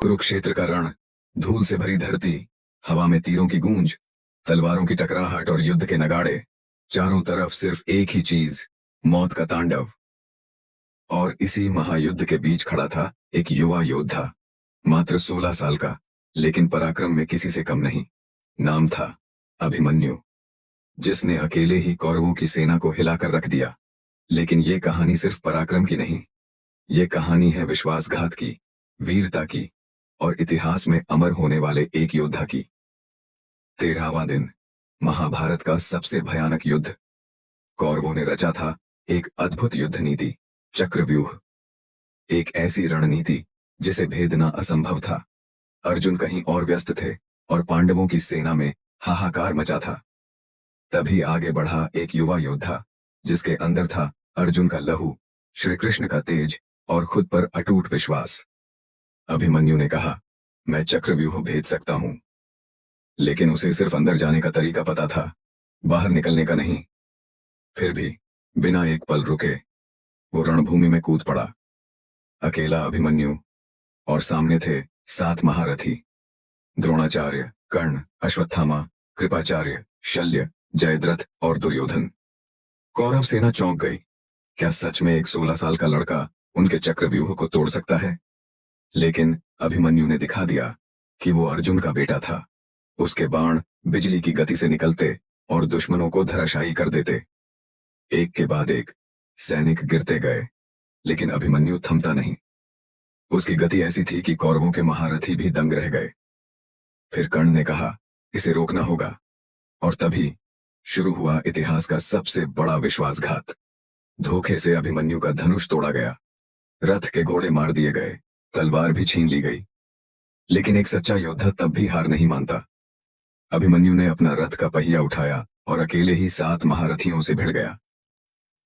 कुरुक्षेत्र का रण, धूल से भरी धरती, हवा में तीरों की गूंज, तलवारों की टकराहट और युद्ध के नगाड़े। चारों तरफ सिर्फ एक ही चीज, मौत का तांडव। और इसी महायुद्ध के बीच खड़ा था एक युवा योद्धा, मात्र 16 साल का, लेकिन पराक्रम में किसी से कम नहीं। नाम था अभिमन्यु, जिसने अकेले ही कौरवों की सेना को हिलाकर रख दिया। लेकिन ये कहानी सिर्फ पराक्रम की नहीं, ये कहानी है विश्वासघात की, वीरता की और इतिहास में अमर होने वाले एक योद्धा की। 13वां दिन, महाभारत का सबसे भयानक युद्ध। कौरवों ने रचा था एक अद्भुत युद्ध नीति, चक्रव्यूह। एक ऐसी रणनीति जिसे भेदना असंभव था। अर्जुन कहीं और व्यस्त थे और पांडवों की सेना में हाहाकार मचा था। तभी आगे बढ़ा एक युवा योद्धा, जिसके अंदर था अर्जुन का लहू, श्री कृष्ण का तेज और खुद पर अटूट विश्वास। अभिमन्यु ने कहा, मैं चक्रव्यूह भेद सकता हूं। लेकिन उसे सिर्फ अंदर जाने का तरीका पता था, बाहर निकलने का नहीं। फिर भी बिना एक पल रुके वो रणभूमि में कूद पड़ा। अकेला अभिमन्यु, और सामने थे 7 महारथी, द्रोणाचार्य, कर्ण, अश्वत्थामा, कृपाचार्य, शल्य, जयद्रथ और दुर्योधन। कौरव सेना चौंक गई। क्या सच में एक 16 साल का लड़का उनके चक्रव्यूह को तोड़ सकता है? लेकिन अभिमन्यु ने दिखा दिया कि वो अर्जुन का बेटा था। उसके बाण बिजली की गति से निकलते और दुश्मनों को धराशायी कर देते। एक के बाद एक सैनिक गिरते गए, लेकिन अभिमन्यु थमता नहीं। उसकी गति ऐसी थी कि कौरवों के महारथी भी दंग रह गए। फिर कर्ण ने कहा, इसे रोकना होगा। और तभी शुरू हुआ इतिहास का सबसे बड़ा विश्वासघात। धोखे से अभिमन्यु का धनुष तोड़ा गया, रथ के घोड़े मार दिए गए, तलवार भी छीन ली गई। लेकिन एक सच्चा योद्धा तब भी हार नहीं मानता। अभिमन्यु ने अपना रथ का पहिया उठाया और अकेले ही 7 महारथियों से भिड़ गया।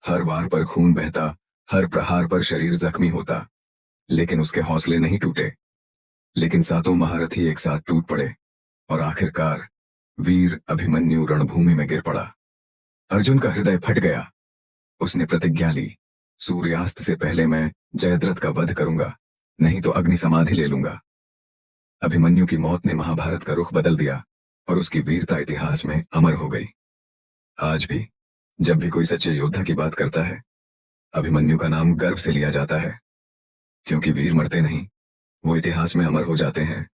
हर वार पर खून बहता, हर प्रहार पर शरीर जख्मी होता, लेकिन उसके हौसले नहीं टूटे। लेकिन 7 महारथी एक साथ टूट पड़े और आखिरकार वीर अभिमन्यु रणभूमि में गिर पड़ा। अर्जुन का हृदय फट गया। उसने प्रतिज्ञा ली, सूर्यास्त से पहले मैं जयद्रथ का वध करूंगा, नहीं तो अग्नि समाधि ले लूंगा। अभिमन्यु की मौत ने महाभारत का रुख बदल दिया और उसकी वीरता इतिहास में अमर हो गई। आज भी जब भी कोई सच्चे योद्धा की बात करता है, अभिमन्यु का नाम गर्व से लिया जाता है, क्योंकि वीर मरते नहीं, वो इतिहास में अमर हो जाते हैं।